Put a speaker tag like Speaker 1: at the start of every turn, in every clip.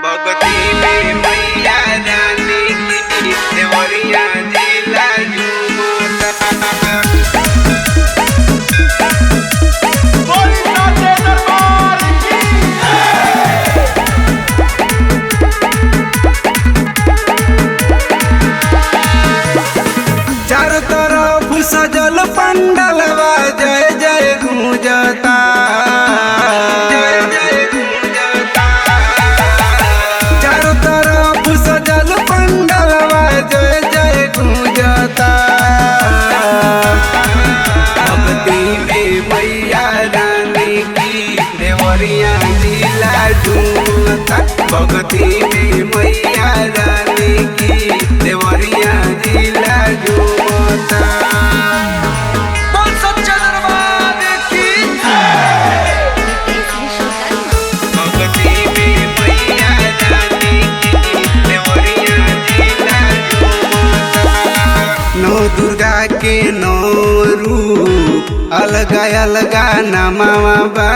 Speaker 1: भगती में मैया रानी की देवरिया जिला झूमता। चारों तरफ सजल पंडलवा जय जय गूंजता। चारों तरफ सजल पंडलवा जय जय गूंजता। भक्ति में मैया रानी की देवरिया जिला झूमता। भक्ति में मैया रानी की देवरिया जिला झूमता। नौ दुर्गा के नौ रूप अलगा अलगा नामावा बा।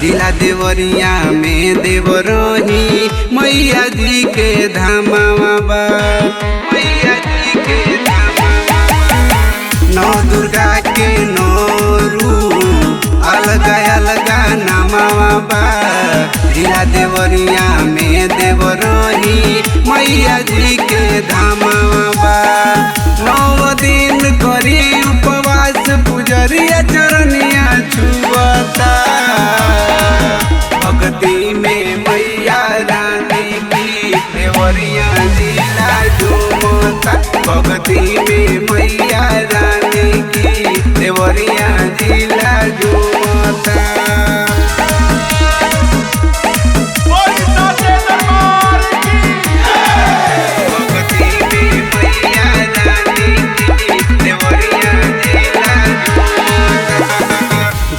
Speaker 1: जिला देवरिया में देवरोही मैया जी के धामावा बा। मैया जी के धामावा बा। नौ दुर्गा के नौ रूप अलगा अलगा नामावा बा। जिला देवरिया में देवरोही मैया जी के धामावा बा। 9 दिन करी उपवास पुजरिया चरनिया छुअता। भक्ति में मैया रानी की देवरिया जिला झूमता। भक्ति में मैया रानी की देवरिया जिला झूमता।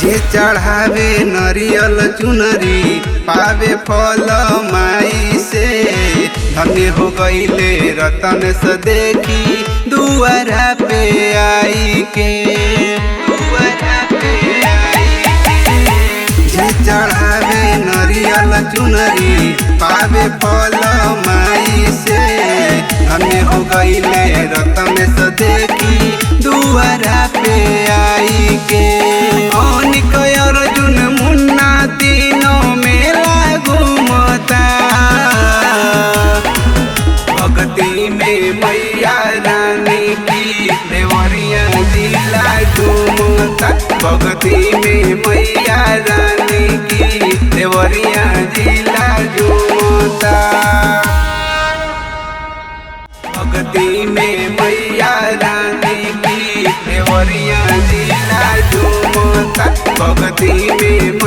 Speaker 1: जे चढ़ावे नरियल चुनरी पावे फल माई से। धन्य हो गईले रतन से देखी दुआरा पे आई के। दुआरा पे आई के। जे चढ़ावे नरियल चुनरी पावे फल माई से। धन्य हो गईले रतन से देखी दुआरा पे आई के। अर्जुन मुन्ना तीनों मेला घूमता। भक्ति में मैया रानी की देवरिया जिला झूमता। भक्ति में मैया रानी की देवरिया जिला झूमता। भक्ति में मैया रानी की देवरिया जिला झूमता। भक्ति में